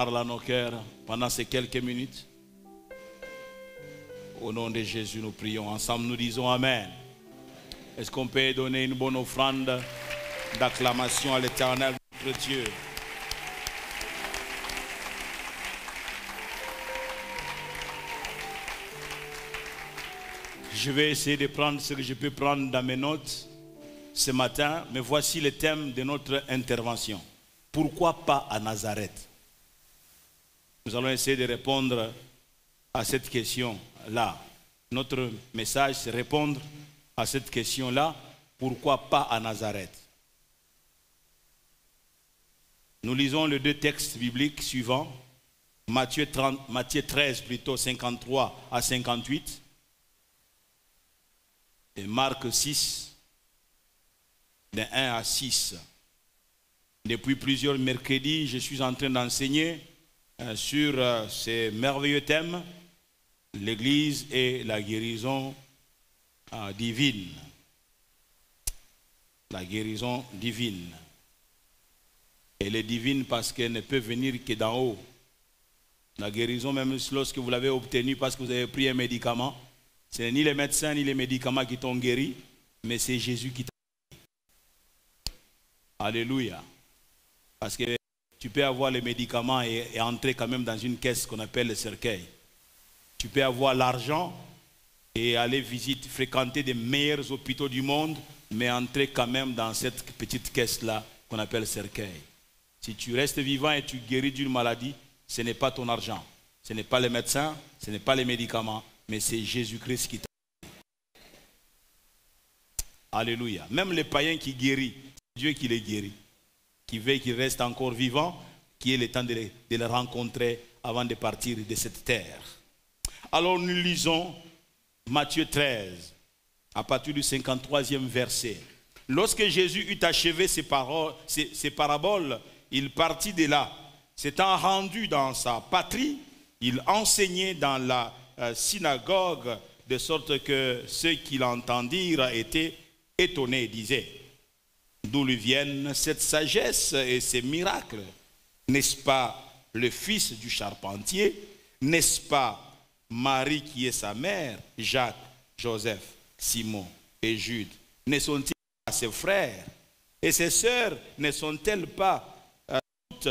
parle à nos cœurs pendant ces quelques minutes. Au nom de Jésus, nous prions. Ensemble, nous disons Amen. Est-ce qu'on peut donner une bonne offrande d'acclamation à l'Éternel, notre Dieu? Je vais essayer de prendre ce que je peux prendre dans mes notes ce matin, mais voici le thème de notre intervention. Pourquoi pas à Nazareth? Nous allons essayer de répondre à cette question-là. Notre message, c'est répondre à cette question-là. Pourquoi pas à Nazareth? Nous lisons les deux textes bibliques suivants. Matthieu 13, plutôt 53 à 58. Et Marc 6, de 1 à 6. Depuis plusieurs mercredis, je suis en train d'enseigner sur ces merveilleux thèmes, l'Église et la guérison divine. La guérison divine. Elle est divine parce qu'elle ne peut venir que d'en haut. La guérison, même lorsque vous l'avez obtenue parce que vous avez pris un médicament, ce n'est ni les médecins ni les médicaments qui t'ont guéri, mais c'est Jésus qui t'a guéri. Alléluia. Parce que tu peux avoir les médicaments et entrer quand même dans une caisse qu'on appelle le cercueil. Tu peux avoir l'argent et aller fréquenter des meilleurs hôpitaux du monde, mais entrer quand même dans cette petite caisse-là qu'on appelle le cercueil. Si tu restes vivant et tu guéris d'une maladie, ce n'est pas ton argent. Ce n'est pas les médecins, ce n'est pas les médicaments, mais c'est Jésus-Christ qui t'a guéri. Alléluia. Même les païens qui guérissent, c'est Dieu qui les guérit. Qui veut qu'ils restent encore vivants, qui ait le temps de les rencontrer avant de partir de cette terre. Alors nous lisons Matthieu 13, à partir du 53e verset. Lorsque Jésus eut achevé ses paraboles, il partit de là. S'étant rendu dans sa patrie, il enseignait dans la synagogue, de sorte que ceux qui l'entendirent étaient étonnés et disaient: d'où lui viennent cette sagesse et ces miracles? N'est-ce pas le fils du charpentier? N'est-ce pas Marie qui est sa mère, Jacques, Joseph, Simon et Jude? Ne sont-ils pas ses frères? Et ses sœurs ne sont-elles pas toutes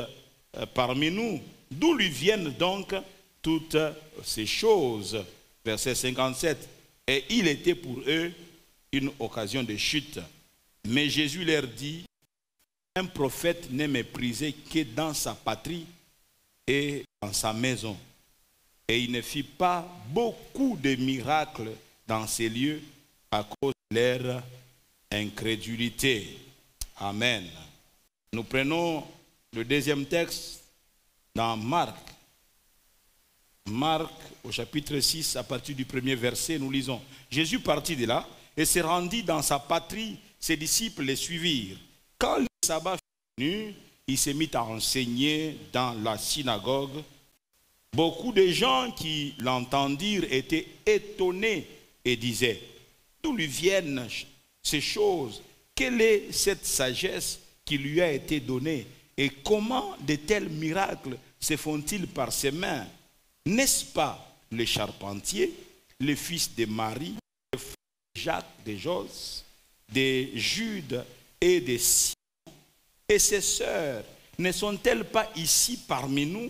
parmi nous? D'où lui viennent donc toutes ces choses? Verset 57. Et il était pour eux une occasion de chute. Mais Jésus leur dit: un prophète n'est méprisé que dans sa patrie et dans sa maison. Et il ne fit pas beaucoup de miracles dans ces lieux à cause de leur incrédulité. Amen. Nous prenons le deuxième texte dans Marc. Marc au chapitre 6, à partir du premier verset, nous lisons: Jésus partit de là et se rendit dans sa patrie. Ses disciples les suivirent. Quand le sabbat fut venu, il se mit à enseigner dans la synagogue. Beaucoup de gens qui l'entendirent étaient étonnés et disaient: d'où lui viennent ces choses? Quelle est cette sagesse qui lui a été donnée? Et comment de tels miracles se font-ils par ses mains? N'est-ce pas le charpentier, le fils de Marie, le frère de Jacques, de Jose, de Jude et de Simon? Et ses sœurs ne sont-elles pas ici parmi nous?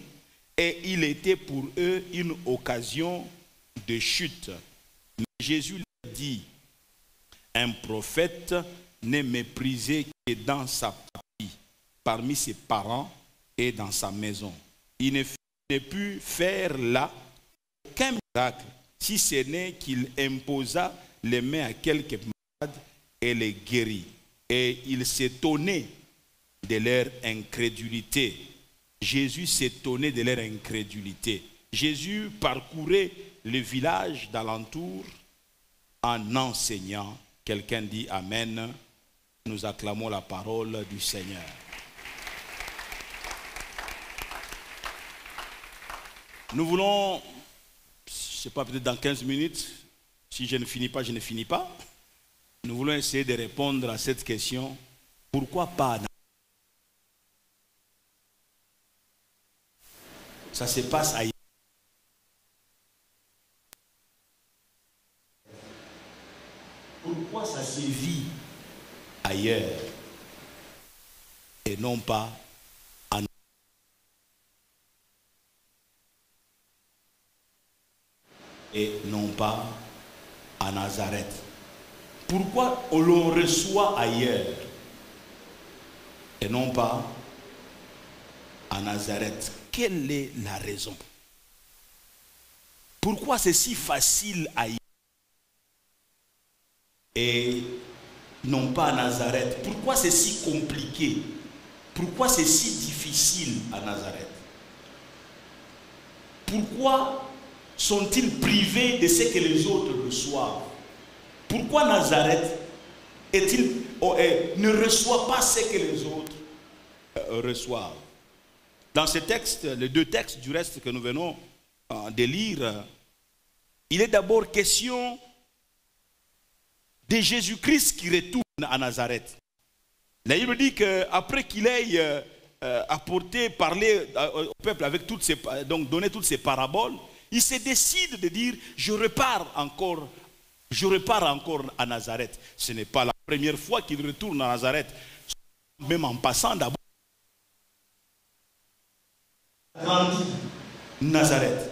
Et il était pour eux une occasion de chute. Mais Jésus leur dit: un prophète n'est méprisé que dans sa patrie, parmi ses parents et dans sa maison. Il ne put faire là aucun miracle, si ce n'est qu'il imposa les mains à quelques malades et les guérit. Et il s'étonnait de leur incrédulité. Jésus s'étonnait de leur incrédulité. Jésus parcourait le village d'alentour en enseignant. Quelqu'un dit Amen. Nous acclamons la parole du Seigneur. Nous voulons, je ne sais pas, peut-être dans 15 minutes, si je ne finis pas, je ne finis pas. Nous voulons essayer de répondre à cette question. Pourquoi pas? ça se passe ailleurs. Pourquoi ça se vit ailleurs et non pas en à Nazareth? Pourquoi on le reçoit ailleurs et non pas à Nazareth? Quelle est la raison? Pourquoi c'est si facile ailleurs et non pas à Nazareth? Pourquoi c'est si compliqué? Pourquoi c'est si difficile à Nazareth? Pourquoi sont-ils privés de ce que les autres reçoivent? Pourquoi Nazareth ne reçoit pas ce que les autres reçoivent? Dans ce texte, les deux textes du reste que nous venons de lire, il est d'abord question de Jésus-Christ qui retourne à Nazareth. La Bible dit qu'après qu'il ait parlé au peuple avec donc donné toutes ces paraboles, il se décide de dire, je repars encore à Nazareth. Ce n'est pas la première fois qu'il retourne à Nazareth, même en passant d'abord Nazareth.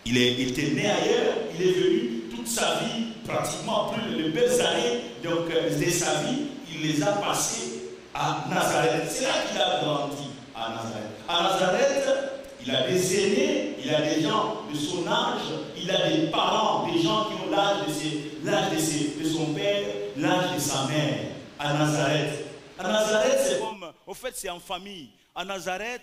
Il était né ailleurs, il est venu toute sa vie, pratiquement plus de belles années donc, de sa vie, il les a passées à Nazareth. C'est là qu'il a grandi, à Nazareth. À Nazareth, il a des aînés, il a des gens de son âge, il a des parents, des gens qui ont l'âge de son père, l'âge de sa mère. À Nazareth. À Nazareth, c'est comme, au fait, c'est en famille. À Nazareth,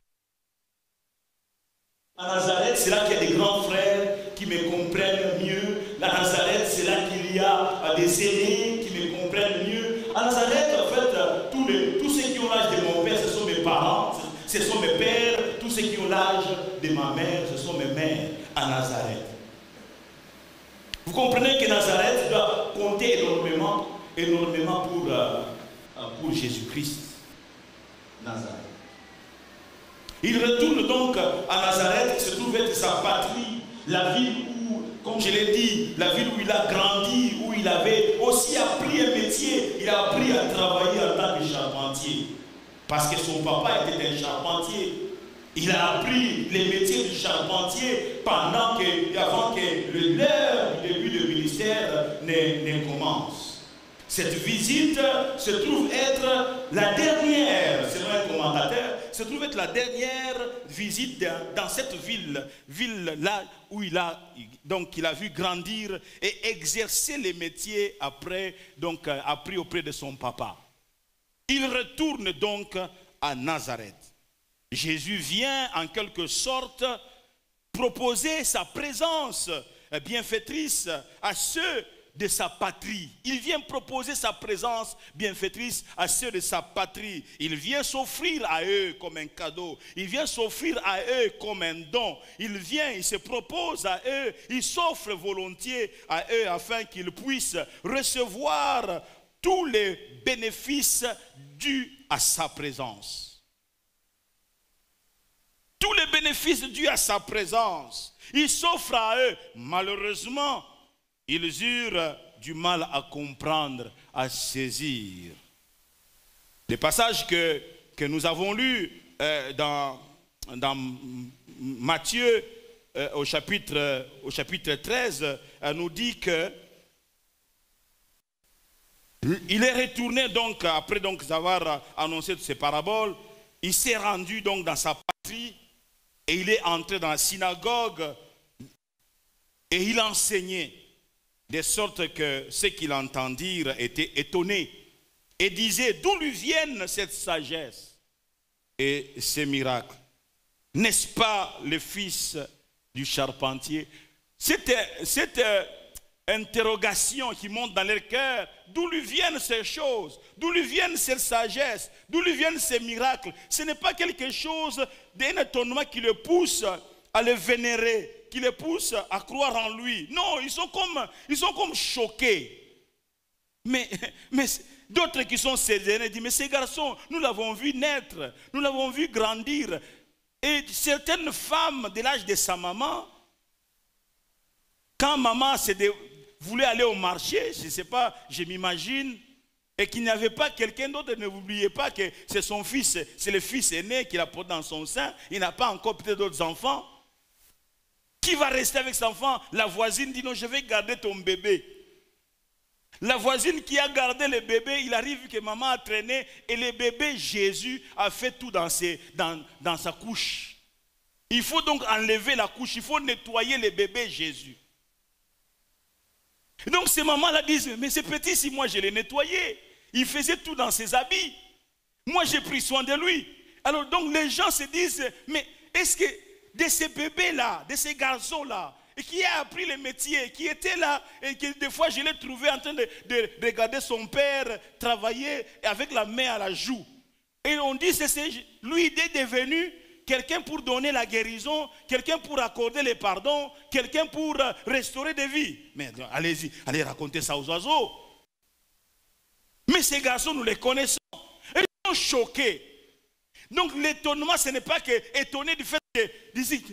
c'est là qu'il y a des grands frères qui me comprennent mieux. À Nazareth, c'est là qu'il y a des aînés qui me comprennent mieux. À Nazareth, en fait, tous ceux qui ont l'âge de mon père, ce sont mes parents, ce sont mes pères. Tous ceux qui ont l'âge de ma mère, ce sont mes mères. À Nazareth. Vous comprenez que Nazareth doit compter énormément pour Jésus-Christ. Nazareth. Il retourne donc à Nazareth, qui se trouve être sa patrie, la ville où, comme je l'ai dit, la ville où il a grandi, où il avait aussi appris un métier. Il a appris à travailler en tant que charpentier. Parce que son papa était un charpentier. Il a appris les métiers du charpentier avant que l'heure du début du ministère ne commence. Cette visite se trouve être la dernière, selon un commentateur, se trouve être la dernière visite dans cette ville-là où il a vu grandir et exercer les métiers après, donc appris auprès de son papa. Il retourne donc à Nazareth. Jésus vient en quelque sorte proposer sa présence bienfaitrice à ceux de sa patrie. Il vient proposer sa présence bienfaitrice à ceux de sa patrie. Il vient s'offrir à eux comme un cadeau. Il vient s'offrir à eux comme un don. Il se propose à eux. Il s'offre volontiers à eux afin qu'ils puissent recevoir tous les bénéfices dus à sa présence. Tous les bénéfices dus à sa présence. Il s'offre à eux. Malheureusement, ils eurent du mal à comprendre, à saisir. Les passages que nous avons lus dans Matthieu au chapitre 13 nous dit que il est retourné donc après avoir annoncé toutes ces paraboles, il s'est rendu donc dans sa patrie et il est entré dans la synagogue et il enseignait. De sorte que ceux qui l'entendirent étaient étonnés et disaient d'où lui viennent cette sagesse et ces miracles. N'est-ce pas le fils du charpentier? Cette interrogation qui monte dans leur cœur, d'où lui viennent ces choses, d'où lui viennent ces sagesses, d'où lui viennent ces miracles. Ce n'est pas quelque chose d'un étonnement qui le pousse à le vénérer, qui les pousse à croire en lui. Non, ils sont comme choqués. Mais d'autres qui sont ces aînés disent, mais ces garçons, nous l'avons vu naître, nous l'avons vu grandir. Et certaines femmes de l'âge de sa maman, quand maman voulait aller au marché, je ne sais pas, je m'imagine, et qu'il n'y avait pas quelqu'un d'autre, ne oubliez pas que c'est son fils, c'est le fils aîné qu'il a porté dans son sein, il n'a pas encore peut-être d'autres enfants. Qui va rester avec cet enfant? La voisine dit non, je vais garder ton bébé. La voisine qui a gardé le bébé, il arrive que maman a traîné et le bébé Jésus a fait tout dans sa couche. Il faut donc enlever la couche, il faut nettoyer le bébé Jésus. Donc ces mamans-là disent, mais ce petit, si moi je l'ai nettoyé, il faisait tout dans ses habits. Moi j'ai pris soin de lui. Alors donc les gens se disent, mais est-ce que de ces bébés-là, de ces garçons-là, et qui a appris le métier, qui était là, et que des fois je l'ai trouvé en train de regarder son père travailler avec la main à la joue. Et on dit, lui il est devenu quelqu'un pour donner la guérison, quelqu'un pour accorder les pardons, quelqu'un pour restaurer des vies. Mais allez-y, allez raconter ça aux oiseaux. Mais ces garçons, nous les connaissons. Et ils sont choqués. Donc l'étonnement, ce n'est pas que étonné du fait que, disent,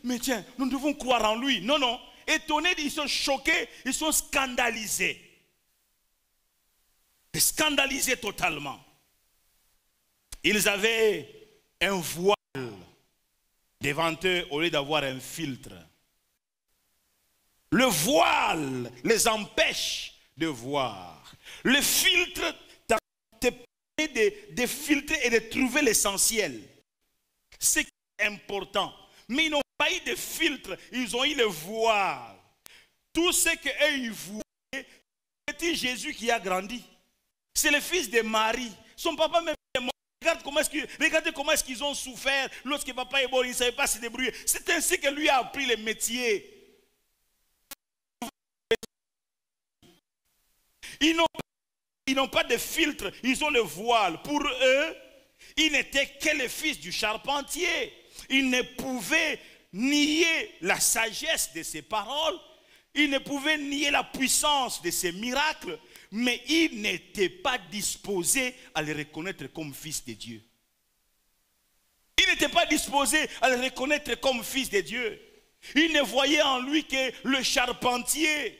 mais tiens, nous devons croire en lui. Non, non. Étonnés, ils sont choqués, ils sont scandalisés. Scandalisés totalement. Ils avaient un voile devant eux au lieu d'avoir un filtre. Le voile les empêche de voir. Le filtre te permet de filtrer et de trouver l'essentiel. C'est important. Mais ils n'ont pas eu de filtre, ils ont eu le voile. Tout ce qu'eux ils voyaient, c'est le petit Jésus qui a grandi. C'est le fils de Marie. Son papa même est mort. Regardez comment est-ce qu'ils ont souffert lorsque papa est mort, il ne savait pas se débrouiller. C'est ainsi que lui a appris le métier. Ils n'ont pas de filtre, ils ont le voile. Pour eux, il n'était que le fils du charpentier. Ils ne pouvaient nier la sagesse de ses paroles, ils ne pouvaient nier la puissance de ses miracles, mais ils n'étaient pas disposés à le reconnaître comme fils de Dieu. Ils n'étaient pas disposés à le reconnaître comme fils de Dieu. Ils ne voyaient en lui que le charpentier.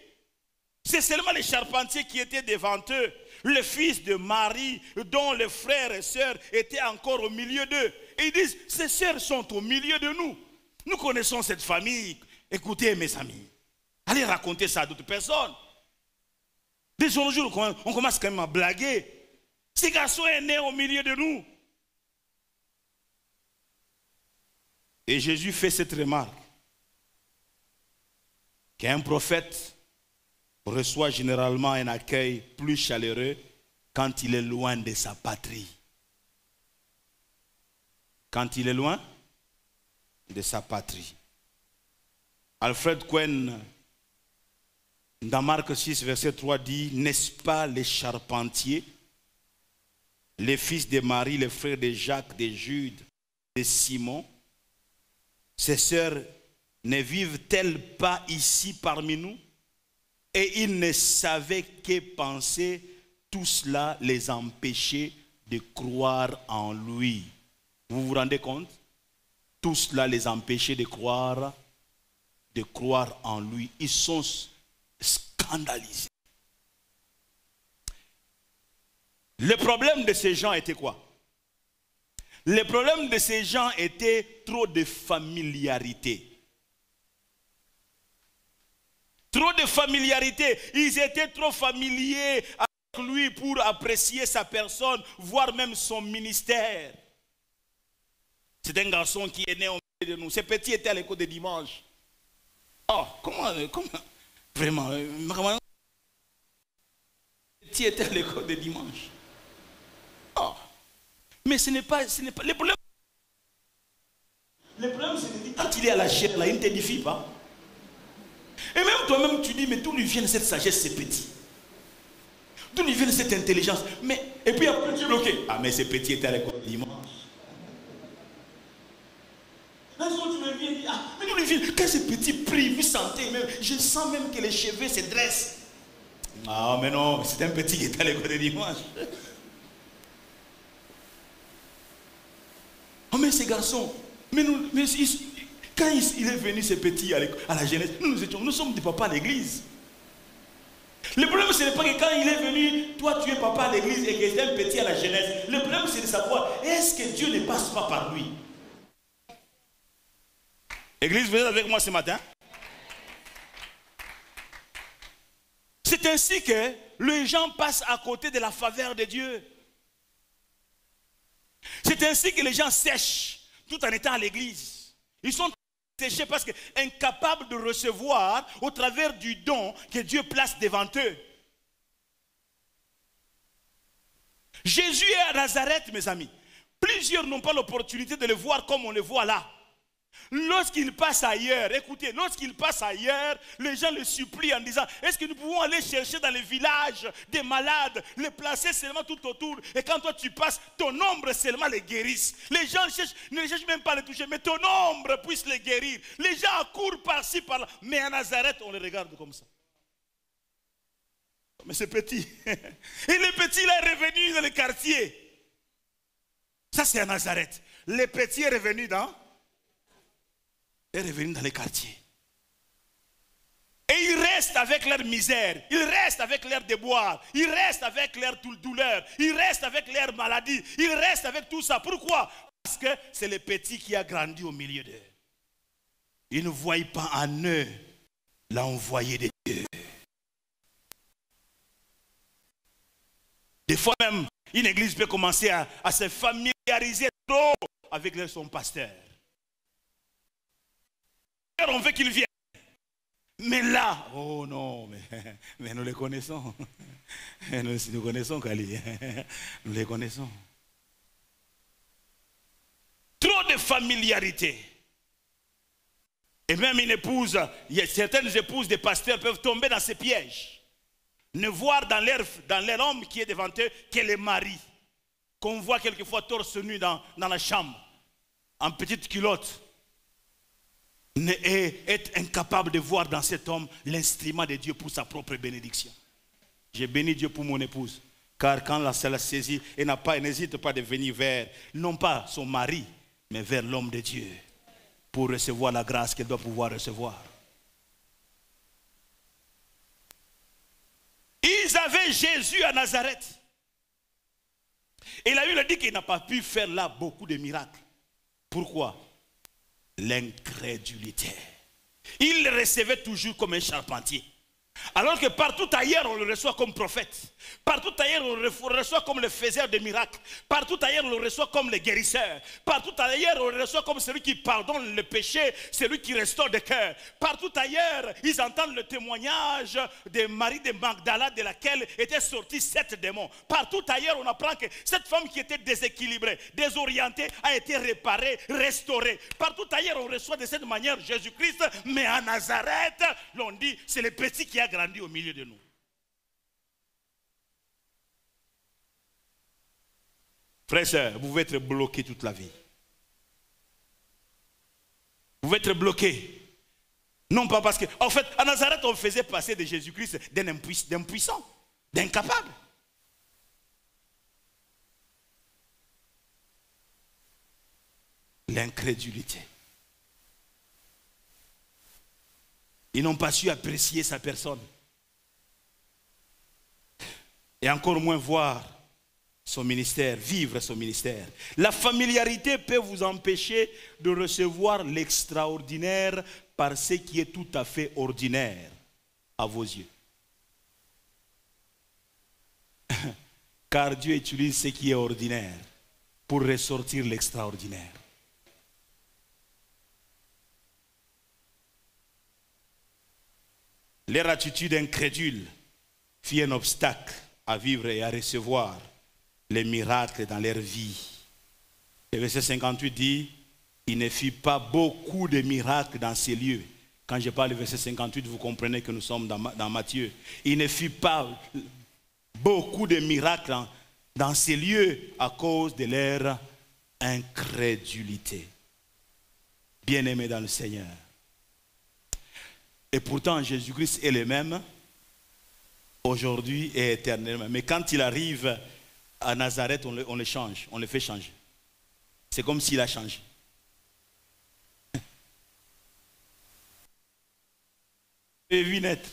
C'est seulement le charpentier qui était devant eux, le fils de Marie, dont les frères et sœurs étaient encore au milieu d'eux. Et ils disent, ces sœurs sont au milieu de nous. Nous connaissons cette famille. Écoutez mes amis, allez raconter ça à d'autres personnes. Dès ce jour, on commence quand même à blaguer. Ce garçon est né au milieu de nous. Et Jésus fait cette remarque, qu'un prophète reçoit généralement un accueil plus chaleureux quand il est loin de sa patrie. Quand il est loin de sa patrie. Alfred Cohen, dans Marc 6, verset 3, dit, n'est-ce pas les charpentiers, les fils de Marie, les frères de Jacques, de Jude, de Simon, ces sœurs ne vivent-elles pas ici parmi nous? Et ils ne savaient que penser, tout cela les empêchait de croire en lui. Vous vous rendez compte? Tout cela les empêchait de croire en lui. Ils sont scandalisés. Le problème de ces gens était quoi? Le problème de ces gens était trop de familiarité. Trop de familiarité. Ils étaient trop familiers avec lui pour apprécier sa personne, voire même son ministère. C'est un garçon qui est né au milieu de nous. Ce petit était à l'école de dimanche. Oh, comment vraiment, ce petit était à l'école de dimanche. Oh, mais ce n'est pas le problème. Le problème, c'est que quand il est à la chair, là, il ne t'édifie pas. Et même toi-même, tu dis, mais d'où lui vient cette sagesse, ces petits? D'où lui vient cette intelligence? Mais, et puis après, tu es bloqué. Ah, mais ce petit était à l'école de dimanche. Là, tu me viens et dis, ah, mais d'où lui vient? Quand ce petit prie, vous sentez même, je sens même que les cheveux se dressent. Ah, mais non, c'est un petit qui est à l'école de dimanche. Oh, mais ces garçons, Quand il est venu, ce petit, à la jeunesse, nous sommes des papas à l'église. Le problème, ce n'est pas que quand il est venu, toi tu es papa à l'église et que tu es un petit à la jeunesse. Le problème, c'est de savoir, est-ce que Dieu ne passe pas par lui? Église, vous êtes avec moi ce matin? C'est ainsi que les gens passent à côté de la faveur de Dieu. C'est ainsi que les gens sèchent tout en étant à l'église. Ils sont séchés parce qu'incapable de recevoir au travers du don que Dieu place devant eux. Jésus est à Nazareth, mes amis. Plusieurs n'ont pas l'opportunité de le voir comme on le voit là. Lorsqu'il passe ailleurs, écoutez, lorsqu'il passe ailleurs, les gens le supplient en disant, est-ce que nous pouvons aller chercher dans les villages des malades, les placer seulement tout autour, et quand toi tu passes, ton ombre seulement les guérisse. Les gens ne cherchent même pas à les toucher, mais ton ombre puisse les guérir. Les gens accourent par-ci, par-là, mais à Nazareth, on les regarde comme ça. Mais c'est petit. Et le petit, il est revenu dans le quartier. Ça, c'est à Nazareth. Le petit est revenu dans les quartiers. Et ils restent avec leur misère, ils restent avec leur déboire, ils restent avec leur douleur, ils restent avec leur maladie, ils restent avec tout ça. Pourquoi? Parce que c'est le petit qui a grandi au milieu d'eux. Ils ne voient pas en eux l'envoyé de Dieu. Des fois même, une église peut commencer à se familiariser trop avec son pasteur. On veut qu'il vienne. Mais là, oh non, mais nous les connaissons. Nous connaissons Kali. Nous les connaissons. Trop de familiarité. Et même une épouse, il y a certaines épouses des pasteurs peuvent tomber dans ces pièges. Ne voir dans leur homme qui est devant eux que les maris. Qu'on voit quelquefois torse nu dans la chambre. En petite culotte. Être incapable de voir dans cet homme l'instrument de Dieu pour sa propre bénédiction. J'ai béni Dieu pour mon épouse. Car quand la saisit, elle n'hésite pas de venir vers, non pas son mari, mais vers l'homme de Dieu. Pour recevoir la grâce qu'elle doit pouvoir recevoir. Ils avaient Jésus à Nazareth. Et la Bible dit qu'il n'a pas pu faire là beaucoup de miracles. Pourquoi? L'incrédulité. Il le recevait toujours comme un charpentier. Alors que partout ailleurs, on le reçoit comme prophète. Partout ailleurs, on le reçoit comme le faiseur de miracles. Partout ailleurs, on le reçoit comme le guérisseur. Partout ailleurs, on le reçoit comme celui qui pardonne le péché, celui qui restaure le cœur. Partout ailleurs, ils entendent le témoignage de Marie de Magdala, de laquelle étaient sortis 7 démons. Partout ailleurs, on apprend que cette femme qui était déséquilibrée, désorientée, a été réparée, restaurée. Partout ailleurs, on reçoit de cette manière Jésus-Christ, mais à Nazareth, l'on dit, c'est le petit qui a grandi au milieu de nous. Frères et sœurs, vous pouvez être bloqué toute la vie. Vous pouvez être bloqué. Non pas parce que... En fait, à Nazareth, on faisait passer de Jésus-Christ d'impuissant, d'incapable. L'incrédulité. Ils n'ont pas su apprécier sa personne. Et encore moins voir son ministère, vivre son ministère. La familiarité peut vous empêcher de recevoir l'extraordinaire par ce qui est tout à fait ordinaire à vos yeux. Car Dieu utilise ce qui est ordinaire pour ressortir l'extraordinaire. Leur attitude incrédule fit un obstacle à vivre et à recevoir les miracles dans leur vie. Le verset 58 dit, il ne fit pas beaucoup de miracles dans ces lieux. Quand je parle du verset 58, vous comprenez que nous sommes dans Matthieu. Il ne fit pas beaucoup de miracles dans ces lieux à cause de leur incrédulité. Bien-aimés dans le Seigneur. Et pourtant, Jésus-Christ est le même aujourd'hui et éternellement. Mais quand il arrive à Nazareth, on le change, on le fait changer. C'est comme s'il a changé. et vu naître.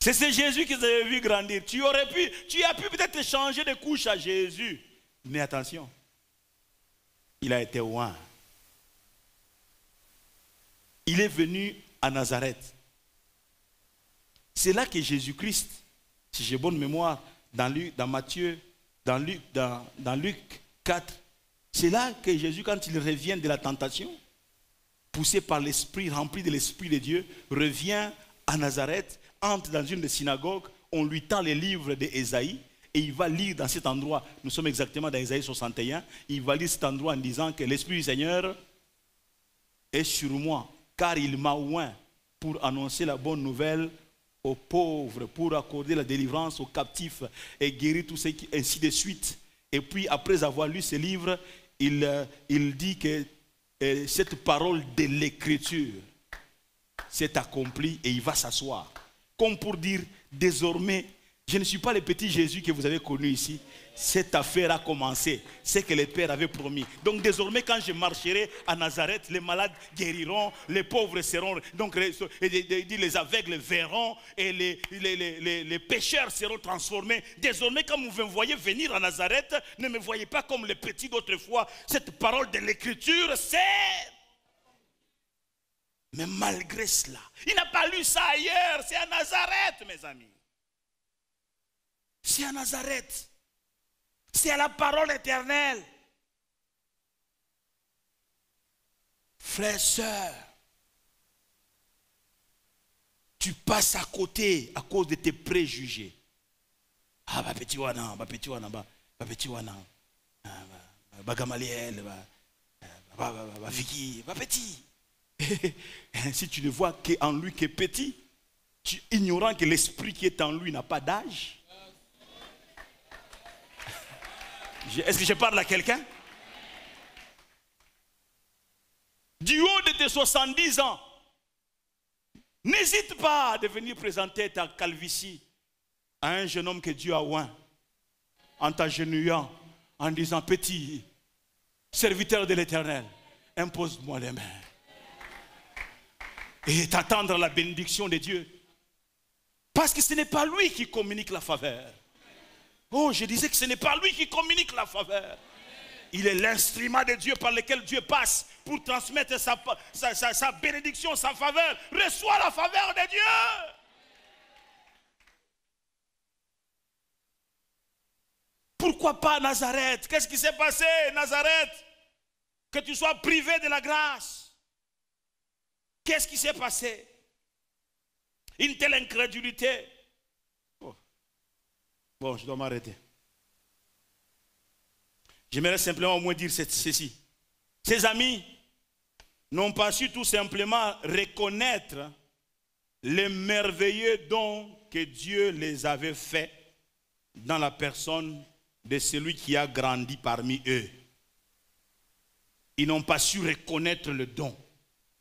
C'est ce Jésus que vous avez vu grandir. Tu as pu peut-être changer de couche à Jésus. Mais attention, il a été oint. Il est venu à Nazareth. C'est là que Jésus-Christ, si j'ai bonne mémoire, dans Luc 4, c'est là que Jésus, quand il revient de la tentation, poussé par l'Esprit, rempli de l'Esprit de Dieu, revient à Nazareth, entre dans une des synagogues, on lui tend les livres d'Ésaïe, et il va lire dans cet endroit, nous sommes exactement dans Ésaïe 61, il va lire cet endroit en disant que l'Esprit du Seigneur est sur moi, car il m'a oint pour annoncer la bonne nouvelle aux pauvres, pour accorder la délivrance aux captifs et guérir tous ceux qui, ainsi de suite. Et puis après avoir lu ce livre, il dit que cette parole de l'Écriture s'est accomplie et il va s'asseoir. Comme pour dire, désormais, je ne suis pas le petit Jésus que vous avez connu ici. Cette affaire a commencé. C'est que le Père avait promis. Donc désormais, quand je marcherai à Nazareth, les malades guériront, les pauvres seront, donc les aveugles verront et les pécheurs seront transformés. Désormais, quand vous me voyez venir à Nazareth, ne me voyez pas comme le petit d'autrefois. Cette parole de l'Écriture, c'est... Mais malgré cela, il n'a pas lu ça ailleurs. C'est à Nazareth, mes amis. C'est à Nazareth. C'est à la parole éternelle. Frères, sœurs, tu passes à côté à cause de tes préjugés. Ah, bah petit wana, bah petit wana, bah petit wana, bah Gamaliel, bah Vicky, bah petit. Si tu ne vois qu'en lui qui est petit, tu ignorant que l'esprit qui est en lui n'a pas d'âge. Est-ce que je parle à quelqu'un? Du haut de tes 70 ans, n'hésite pas à venir présenter ta calvitie à un jeune homme que Dieu a oint, en t'agenouillant, en disant, petit serviteur de l'Éternel, impose-moi les mains. Et t'attendre la bénédiction de Dieu. Parce que ce n'est pas lui qui communique la faveur. Oh, je disais que ce n'est pas lui qui communique la faveur. Il est l'instrument de Dieu par lequel Dieu passe pour transmettre sa bénédiction, sa faveur. Reçois la faveur de Dieu. Pourquoi pas Nazareth? Qu'est-ce qui s'est passé, Nazareth? Que tu sois privé de la grâce. Qu'est-ce qui s'est passé? Une telle incrédulité. Oh. Bon, je dois m'arrêter. J'aimerais simplement au moins dire ceci. Ses amis n'ont pas su tout simplement reconnaître les merveilleux dons que Dieu les avait faits dans la personne de celui qui a grandi parmi eux. Ils n'ont pas su reconnaître le don.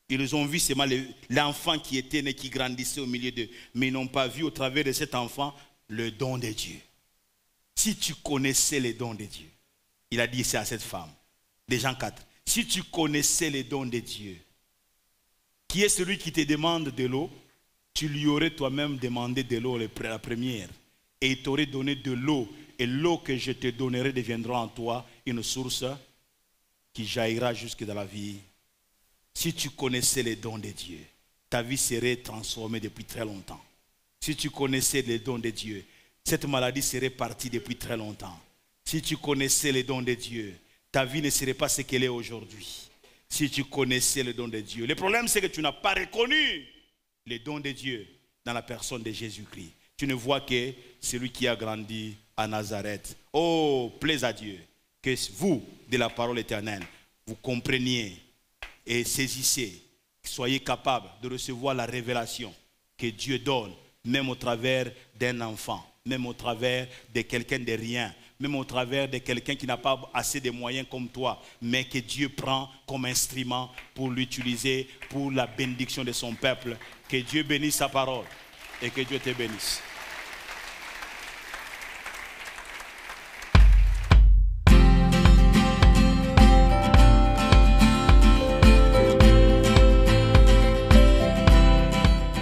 Ils ont vu seulement l'enfant qui était né, qui grandissait au milieu d'eux. Mais ils n'ont pas vu au travers de cet enfant le don de Dieu. Si tu connaissais les dons de Dieu, il a dit ça à cette femme, de Jean 4. Si tu connaissais les dons de Dieu, qui est celui qui te demande de l'eau, tu lui aurais toi-même demandé de l'eau la première. Et il t'aurait donné de l'eau. Et l'eau que je te donnerai deviendra en toi une source qui jaillira jusque dans la vie. Si tu connaissais les dons de Dieu, ta vie serait transformée depuis très longtemps. Si tu connaissais les dons de Dieu, cette maladie serait partie depuis très longtemps. Si tu connaissais les dons de Dieu, ta vie ne serait pas ce qu'elle est aujourd'hui. Si tu connaissais les dons de Dieu. Le problème, c'est que tu n'as pas reconnu les dons de Dieu dans la personne de Jésus-Christ. Tu ne vois que celui qui a grandi à Nazareth. Oh, plaise à Dieu que vous, de la parole éternelle, vous compreniez et saisissez, soyez capables de recevoir la révélation que Dieu donne, même au travers d'un enfant, même au travers de quelqu'un de rien, même au travers de quelqu'un qui n'a pas assez de moyens comme toi, mais que Dieu prend comme instrument pour l'utiliser pour la bénédiction de son peuple. Que Dieu bénisse sa parole et que Dieu te bénisse.